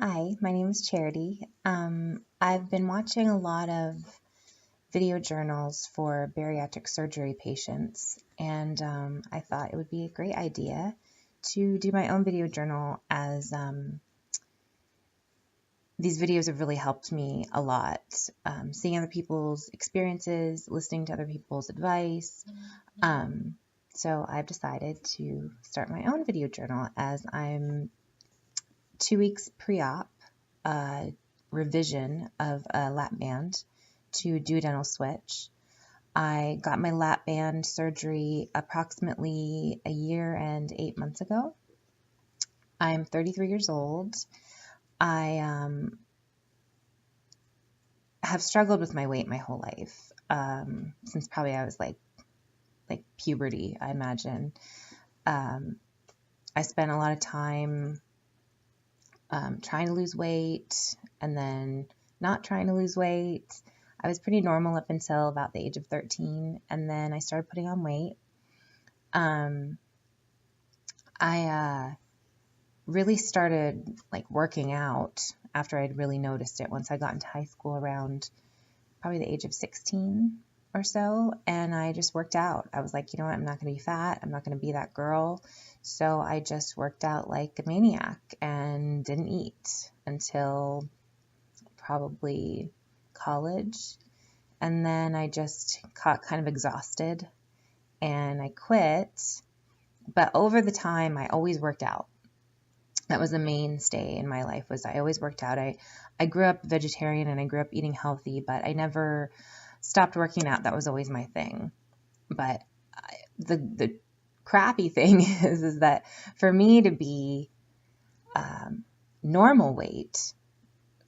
Hi, my name is Charity. I've been watching a lot of video journals for bariatric surgery patients, and I thought it would be a great idea to do my own video journal as these videos have really helped me a lot. Seeing other people's experiences, listening to other people's advice. So I've decided to start my own video journal as I'm 2 weeks pre-op revision of a lapband to duodenal switch. I got my lapband surgery approximately a year and 8 months ago. I'm 33 years old. I have struggled with my weight my whole life, since probably I was like puberty, I imagine. I spent a lot of time trying to lose weight and then not trying to lose weight. I was pretty normal up until about the age of 13, and then I started putting on weight. I really started working out after I'd really noticed it once I got into high school around probably the age of 16 or so, and I just worked out. I was like, you know what, I'm not going to be fat. I'm not going to be that girl. So I just worked out like a maniac and didn't eat until probably college. And then I just got kind of exhausted and I quit. But over the time, I always worked out. That was a mainstay in my life, was I always worked out. I grew up vegetarian and I grew up eating healthy, but I never stopped working out. That was always my thing. But the crappy thing is that for me to be normal weight,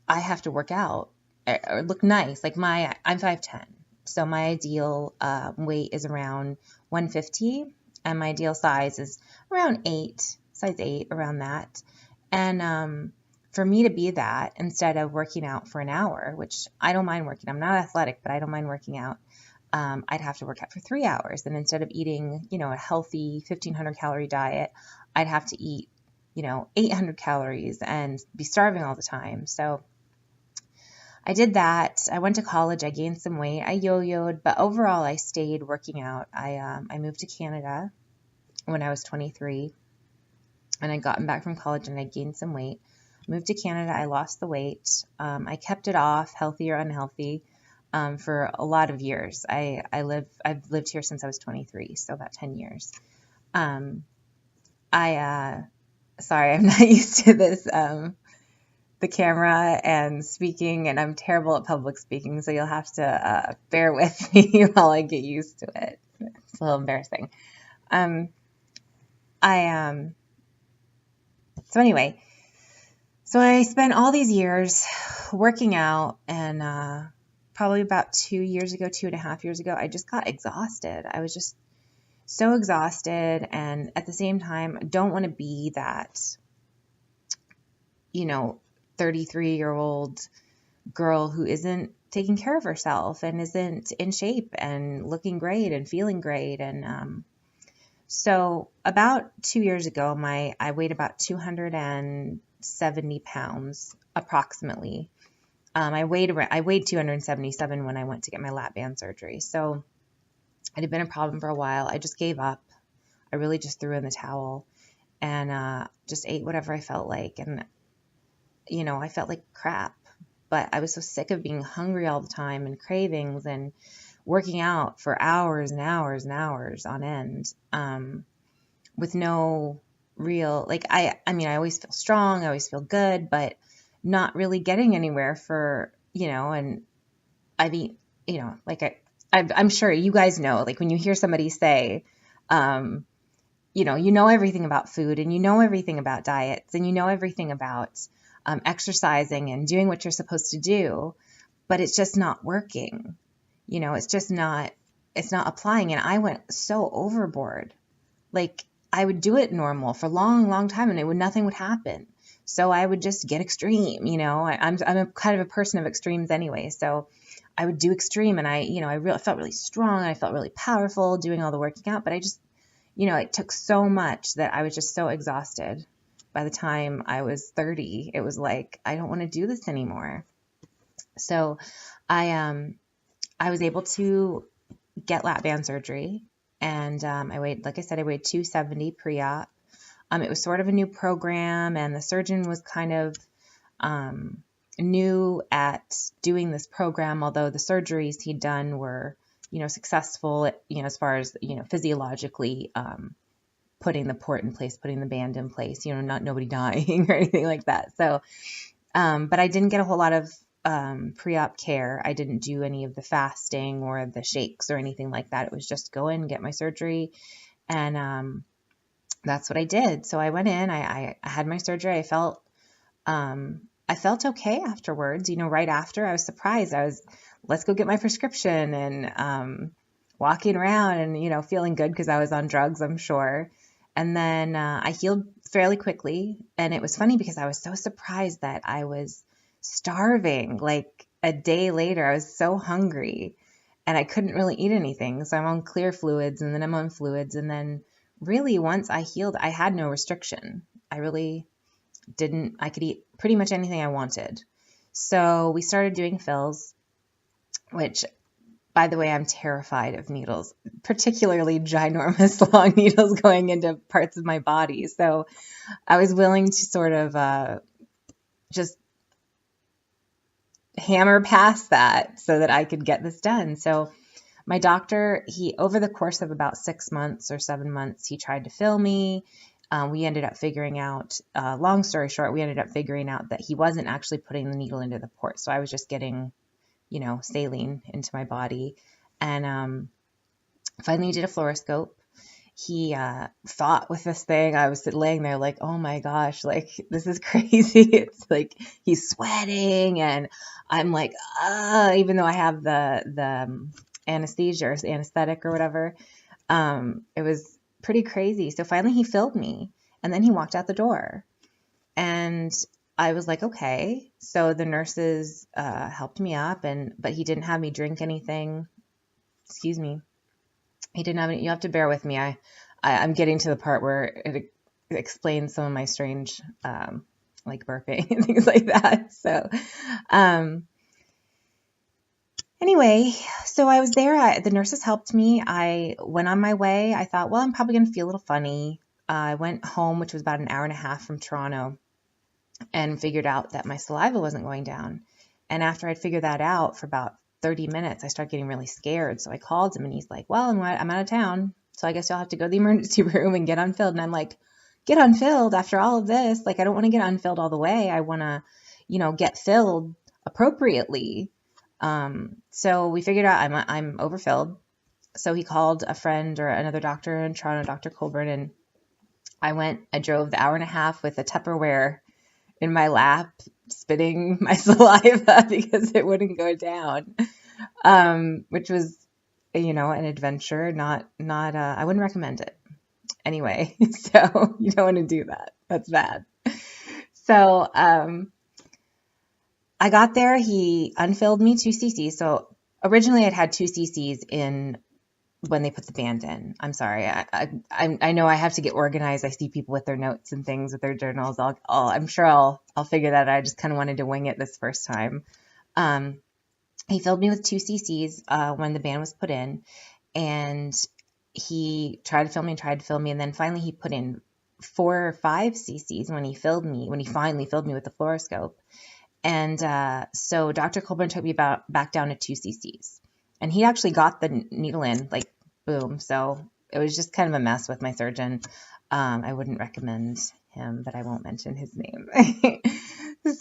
I have to work out or look nice. I'm 5'10", so my ideal weight is around 150, and my ideal size is around 8, size 8, around that. And for me to be that, instead of working out for an hour, which I don't mind working, I'm not athletic, but I don't mind working out, I'd have to work out for 3 hours. And instead of eating, a healthy 1,500 calorie diet, I'd have to eat, 800 calories and be starving all the time. So I did that. I went to college. I gained some weight. I yo-yoed, but overall I stayed working out. I moved to Canada when I was 23, and I'd gotten back from college and I gained some weight. Moved to Canada. I lost the weight. I kept it off, healthy or unhealthy, for a lot of years. I've lived here since I was 23, so about 10 years. Sorry, I'm not used to this, the camera and speaking, and I'm terrible at public speaking, so you'll have to bear with me while I get used to it. It's a little embarrassing. So anyway, so I spent all these years working out, and probably about 2.5 years ago, I just got exhausted. I was just so exhausted, and at the same time, I don't want to be that, 33-year-old girl who isn't taking care of herself and isn't in shape and looking great and feeling great. And so about 2 years ago, I weighed about 270 pounds approximately. I weighed 277 when I went to get my lapband surgery. So it had been a problem for a while. I just gave up. I really just threw in the towel and just ate whatever I felt like. And, I felt like crap, but I was so sick of being hungry all the time and cravings and working out for hours and hours and hours on end, with no real, I always feel strong. I always feel good, but not really getting anywhere for, and I mean, I'm sure you guys know, when you hear somebody say, you know everything about food, and you know everything about diets, and you know everything about exercising and doing what you're supposed to do, but it's just not working. It's not applying. And I went so overboard. I would do it normal for a long, long time, and nothing would happen. So I would just get extreme. I'm a kind of a person of extremes anyway. So I would do extreme, and I felt really strong. I felt really powerful doing all the working out, but I just, it took so much that I was just so exhausted. by the time I was 30, it was like, I don't want to do this anymore. So I was able to get lap band surgery, and I weighed, like I said, I weighed 270 pre-op. It was sort of a new program, and the surgeon was kind of new at doing this program, although the surgeries he'd done were, successful, as far as, physiologically putting the port in place, putting the band in place, not nobody dying or anything like that. So, but I didn't get a whole lot of pre-op care. I didn't do any of the fasting or the shakes or anything like that. It was just go in, get my surgery, and that's what I did. So I went in, I had my surgery. I felt okay afterwards. Right after, I was surprised. Let's go get my prescription, and walking around and, feeling good because I was on drugs, I'm sure. And then I healed fairly quickly. And it was funny because I was so surprised that I was starving. Like a day later, I was so hungry and I couldn't really eat anything. So I'm on clear fluids, and then I'm on fluids. And then really once I healed, I had no restriction. I really didn't. I could eat pretty much anything I wanted. So we started doing fills, which, by the way, I'm terrified of needles, particularly ginormous long needles going into parts of my body. So I was willing to sort of just hammer past that so that I could get this done. So my doctor, over the course of about 6 months or 7 months, he tried to fill me. We ended up figuring out, long story short, that he wasn't actually putting the needle into the port. So I was just getting, saline into my body. And finally he did a fluoroscope. He thought with this thing, I was laying there like, oh my gosh, like this is crazy. It's like he's sweating and I'm like, even though I have the anesthesia or anesthetic or whatever, it was pretty crazy. So finally he filled me, and then he walked out the door, and I was like, okay. So the nurses helped me up, but he didn't have me drink anything. Excuse me. He didn't have any. You have to bear with me. I'm getting to the part where it explains some of my strange, like burping and things like that. So, anyway, so I was there. The nurses helped me. I went on my way. I thought, well, I'm probably going to feel a little funny. I went home, which was about an hour and a half from Toronto, and figured out that my saliva wasn't going down. And after I'd figured that out for about 30 minutes, I started getting really scared. So I called him, and he's like, well, I'm out of town, so I guess you'll have to go to the emergency room and get unfilled. And I'm like, get unfilled after all of this? Like, I don't want to get unfilled all the way. I want to, get filled appropriately. So we figured out I'm overfilled. So he called a friend or another doctor in Toronto, Dr. Colburn, and I drove the hour and a half with a Tupperware in my lap, spitting my saliva because it wouldn't go down, which was, an adventure. I wouldn't recommend it. Anyway, so you don't want to do that. That's bad. So I got there. He unfilled me 2 cc's. So originally I'd had 2 cc's in when they put the band in. I'm sorry. I know I have to get organized. I see people with their notes and things with their journals. I'm sure I'll figure that out. I just kind of wanted to wing it this first time. He filled me with 2 cc's when the band was put in, and he tried to fill me, and then finally he put in 4 or 5 cc's when he finally filled me with the fluoroscope. And so Dr. Colburn took me back down to 2 cc's. And he actually got the needle in, like, boom. So it was just kind of a mess with my surgeon. I wouldn't recommend him, but I won't mention his name.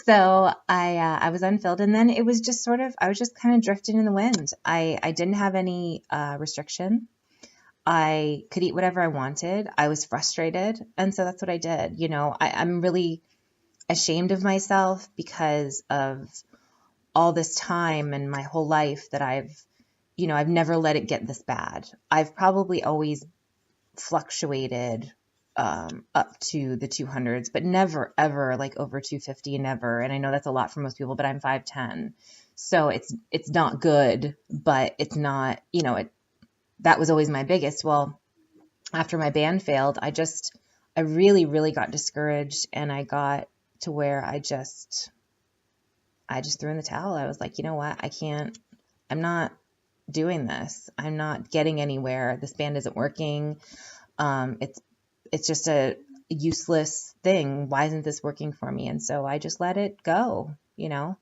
So I was unfilled, and then it was just I was just kind of drifting in the wind. I didn't have any restriction. I could eat whatever I wanted. I was frustrated, and so that's what I did. I'm really ashamed of myself because of all this time and my whole life that I've never let it get this bad. I've probably always fluctuated up to the 200s, but never, ever like over 250, never. And I know that's a lot for most people, but I'm 5'10". So it's not good, but it's not, that was always my biggest. Well, after my band failed, I I really, really got discouraged, and I got to where I just threw in the towel. I was like, you know what? I'm not doing this. I'm not getting anywhere. This band isn't working. It's just a useless thing. Why isn't this working for me? And so I just let it go, you know.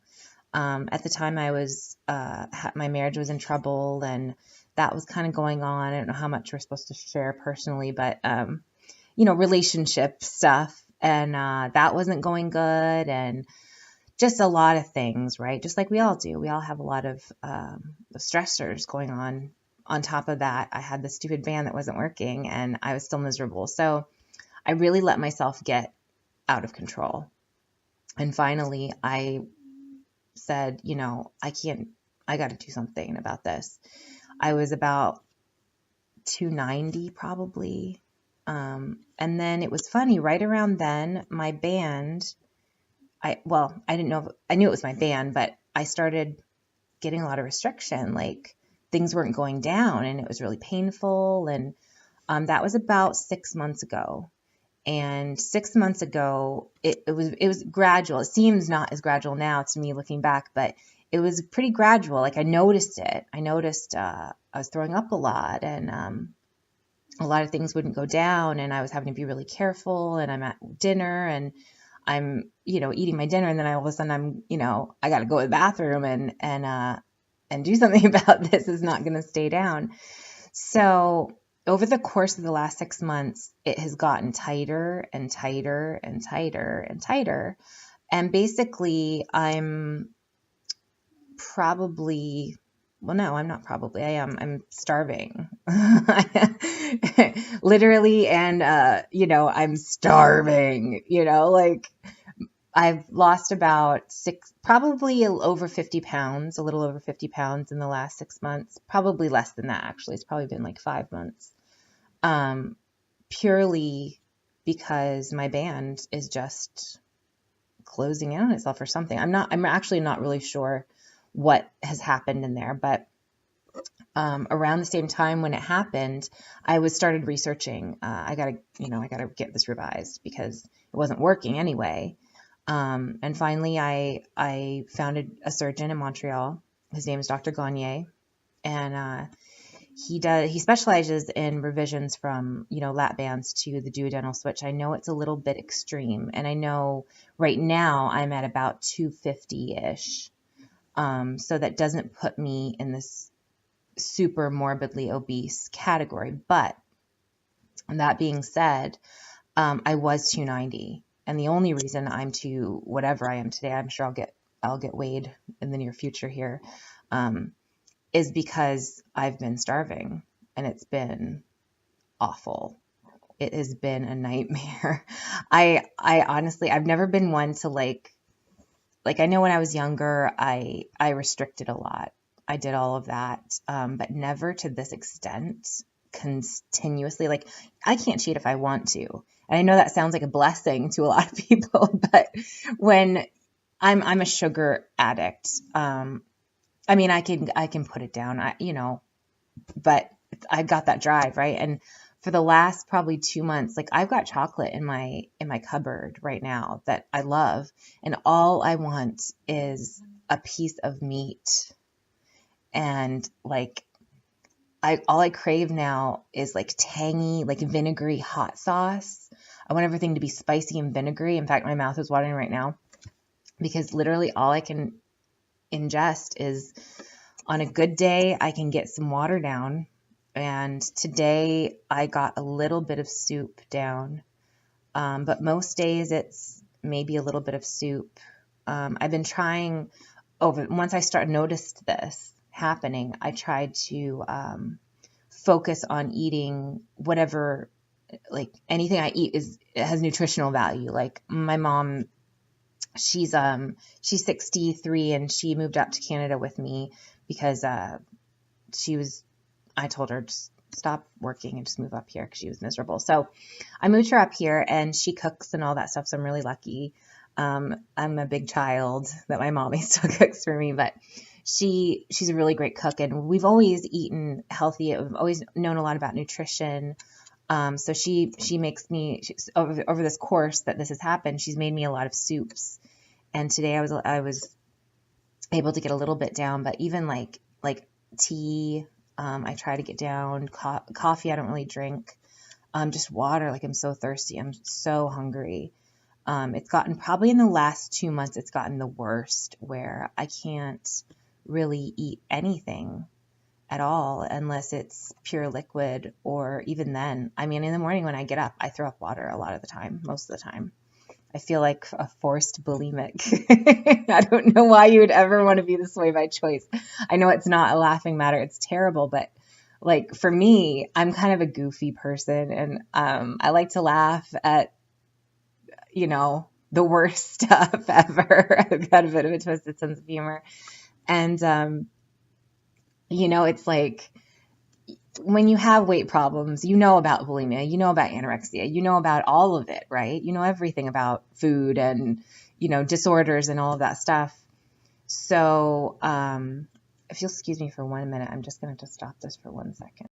At the time I was, my marriage was in trouble, and that was kind of going on. I don't know how much we're supposed to share personally, but, relationship stuff, and, that wasn't going good, and just a lot of things, right? Just like we all do. We all have a lot of, stressors going on. On top of that, I had the stupid band that wasn't working, and I was still miserable. So I really let myself get out of control. And finally, I said, I got to do something about this. I was about 290 probably. And then it was funny, right around then, my band, I didn't know, I knew it was my band, but I started getting a lot of restriction. Like, things weren't going down, and it was really painful. And that was about 6 months ago. And 6 months ago, it was gradual. It seems not as gradual now to me looking back, but it was pretty gradual. Like, I noticed it. I noticed I was throwing up a lot, and a lot of things wouldn't go down, and I was having to be really careful. And I'm at dinner, and I'm, eating my dinner, and then all of a sudden I got to go to the bathroom and do something about this. Is not going to stay down. So over the course of the last 6 months, it has gotten tighter and tighter and tighter and tighter. And basically, I'm probably, well, no, I'm not probably, I am, I'm starving. Literally, and, I'm starving, like, I've lost about probably over 50 pounds, a little over 50 pounds in the last 6 months. Probably less than that, actually. It's probably been like 5 months. Purely because my band is just closing in on itself or something. I'm actually not really sure what has happened in there, but around the same time when it happened, I started researching. I gotta get this revised because it wasn't working anyway. And finally, I found a surgeon in Montreal. His name is Dr. Gagne, and he specializes in revisions from lap bands to the duodenal switch. I know it's a little bit extreme, and I know right now I'm at about 250-ish. So that doesn't put me in this super morbidly obese category. But that being said, I was 290. And the only reason I'm to whatever I am today, I'm sure I'll get weighed in the near future here, is because I've been starving, and it's been awful. It has been a nightmare. I honestly, I've never been one to like I know when I was younger, I restricted a lot. I did all of that, but never to this extent continuously. Like, I can't cheat if I want to. And I know that sounds like a blessing to a lot of people, but when I'm a sugar addict, I mean, I can put it down, but I've got that drive, right? And for the last probably 2 months, like, I've got chocolate in my cupboard right now that I love, and all I want is a piece of meat. And like, all I crave now is like tangy, like vinegary hot sauce. I want everything to be spicy and vinegary. In fact, my mouth is watering right now because literally all I can ingest is, on a good day, I can get some water down. And today I got a little bit of soup down. But most days maybe a little bit of soup. I've been trying once I noticed this happening, I tried to focus on eating whatever, like anything I eat it has nutritional value. Like my mom, she's 63 and she moved up to Canada with me because I told her just stop working and just move up here because she was miserable. So I moved her up here and she cooks and all that stuff. So I'm really lucky. I'm a big child that my mommy still cooks for me, but she's a really great cook, and we've always eaten healthy. We've always known a lot about nutrition. So she makes me over this course that this has happened. She's made me a lot of soups, and today I was able to get a little bit down, but even like tea, I try to get down. Coffee, I don't really drink. Just water. Like I'm so thirsty. I'm so hungry. It's gotten probably in the last 2 months, it's gotten the worst where I can't really eat anything at all unless it's pure liquid, or even then. I mean, in the morning when I get up, I throw up water a lot of the time, most of the time. I feel like a forced bulimic. I don't know why you would ever want to be this way by choice. I know it's not a laughing matter. It's terrible, but like for me, I'm kind of a goofy person, and I like to laugh at, the worst stuff ever. I've got a bit of a twisted sense of humor. And, it's like when you have weight problems, you know about bulimia, you know about anorexia, you know about all of it, right? You know everything about food and, disorders and all of that stuff. So, if you'll excuse me for 1 minute, I'm just going to stop this for 1 second.